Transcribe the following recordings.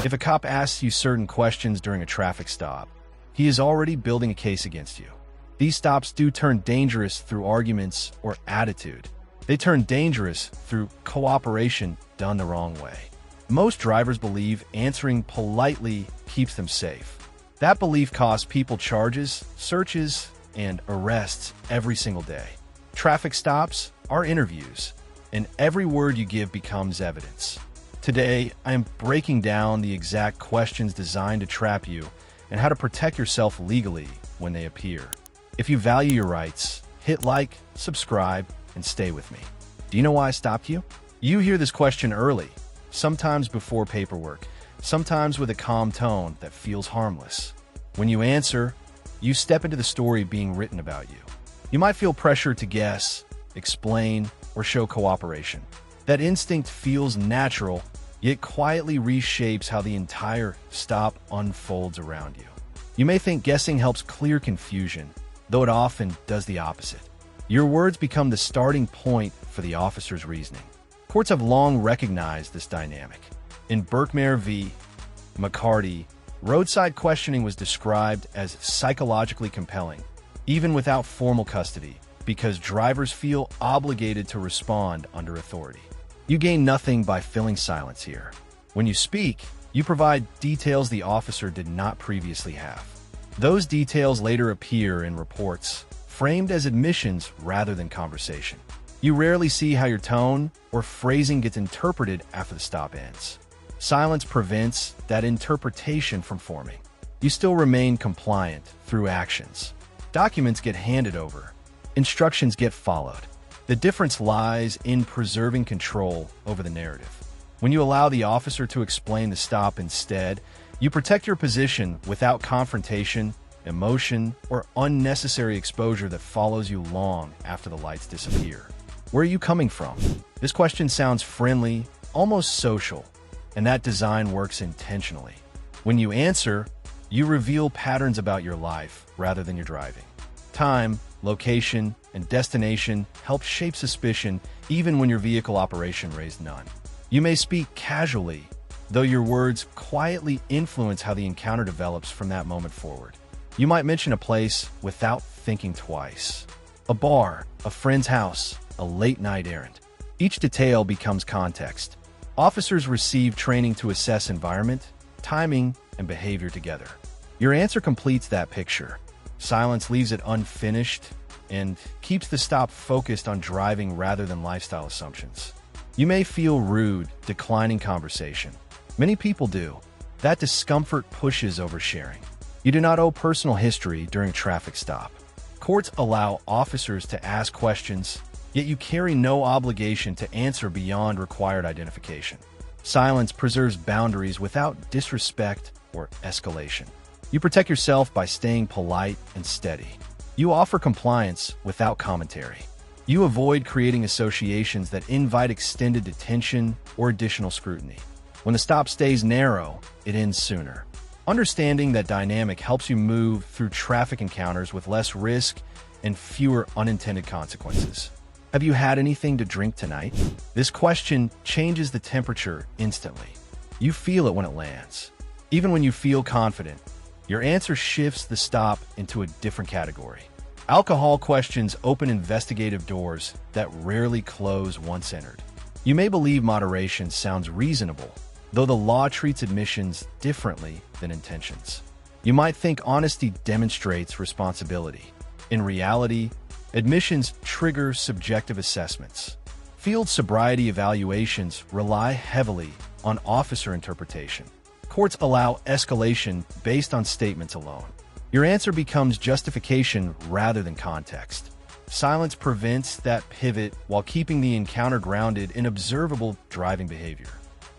If a cop asks you certain questions during a traffic stop, he is already building a case against you. These stops do turn dangerous through arguments or attitude. They turn dangerous through cooperation done the wrong way. Most drivers believe answering politely keeps them safe. That belief costs people charges, searches, and arrests every single day. Traffic stops are interviews, and every word you give becomes evidence. Today, I am breaking down the exact questions designed to trap you and how to protect yourself legally when they appear. If you value your rights, hit like, subscribe, and stay with me. Do you know why I stopped you? You hear this question early, sometimes before paperwork, sometimes with a calm tone that feels harmless. When you answer, you step into the story being written about you. You might feel pressure to guess, explain, or show cooperation. That instinct feels natural, yet quietly reshapes how the entire stop unfolds around you. You may think guessing helps clear confusion, though it often does the opposite. Your words become the starting point for the officer's reasoning. Courts have long recognized this dynamic. In Birkmare v. McCarty, roadside questioning was described as psychologically compelling, even without formal custody, because drivers feel obligated to respond under authority. You gain nothing by filling silence here. When you speak, you provide details the officer did not previously have. Those details later appear in reports, framed as admissions rather than conversation. You rarely see how your tone or phrasing gets interpreted after the stop ends. Silence prevents that interpretation from forming. You still remain compliant through actions. Documents get handed over. Instructions get followed. The difference lies in preserving control over the narrative. When you allow the officer to explain the stop instead, you protect your position without confrontation, emotion, or unnecessary exposure that follows you long after the lights disappear. Where are you coming from? This question sounds friendly, almost social, and that design works intentionally. When you answer, you reveal patterns about your life rather than your driving. Time, location, and destination help shape suspicion even when your vehicle operation raised none. You may speak casually, though your words quietly influence how the encounter develops from that moment forward. You might mention a place without thinking twice. A bar, a friend's house, a late-night errand. Each detail becomes context. Officers receive training to assess environment, timing, and behavior together. Your answer completes that picture. Silence leaves it unfinished and keeps the stop focused on driving rather than lifestyle assumptions. You may feel rude, declining conversation. Many people do. That discomfort pushes oversharing. You do not owe personal history during a traffic stop. Courts allow officers to ask questions, yet you carry no obligation to answer beyond required identification. Silence preserves boundaries without disrespect or escalation. You protect yourself by staying polite and steady. You offer compliance without commentary. You avoid creating associations that invite extended detention or additional scrutiny. When the stop stays narrow, it ends sooner. Understanding that dynamic helps you move through traffic encounters with less risk and fewer unintended consequences. Have you had anything to drink tonight? This question changes the temperature instantly. You feel it when it lands. Even when you feel confident, your answer shifts the stop into a different category. Alcohol questions open investigative doors that rarely close once entered. You may believe moderation sounds reasonable, though the law treats admissions differently than intentions. You might think honesty demonstrates responsibility. In reality, admissions trigger subjective assessments. Field sobriety evaluations rely heavily on officer interpretation. Courts allow escalation based on statements alone. Your answer becomes justification rather than context. Silence prevents that pivot while keeping the encounter grounded in observable driving behavior.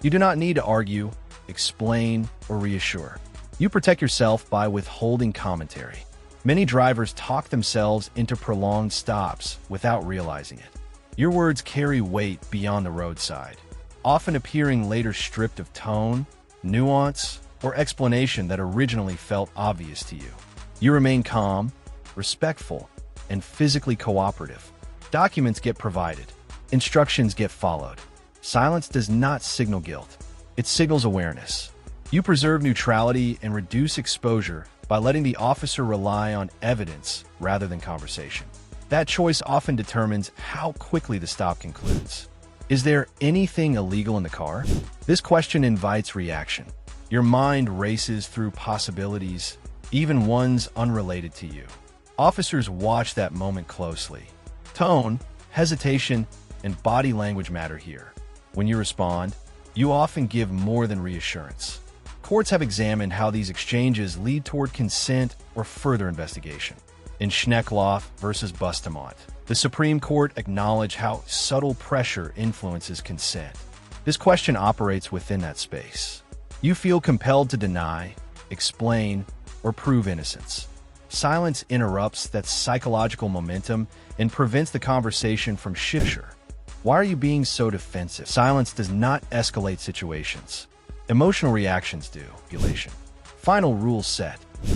You do not need to argue, explain, or reassure. You protect yourself by withholding commentary. Many drivers talk themselves into prolonged stops without realizing it. Your words carry weight beyond the roadside, often appearing later stripped of tone, nuance, or explanation that originally felt obvious to you. You remain calm, respectful, and physically cooperative. Documents get provided. Instructions get followed. Silence does not signal guilt. It signals awareness. You preserve neutrality and reduce exposure by letting the officer rely on evidence rather than conversation. That choice often determines how quickly the stop concludes. Is there anything illegal in the car? This question invites reaction. Your mind races through possibilities, even ones unrelated to you. Officers watch that moment closely. Tone, hesitation, and body language matter here. When you respond, you often give more than reassurance. Courts have examined how these exchanges lead toward consent or further investigation. In Schneckloff versus Bustamante, the Supreme Court acknowledged how subtle pressure influences consent. This question operates within that space. You feel compelled to deny, explain, or prove innocence. Silence interrupts that psychological momentum and prevents the conversation from shifting. Why are you being so defensive? Silence does not escalate situations. Emotional reactions do. Final rule set.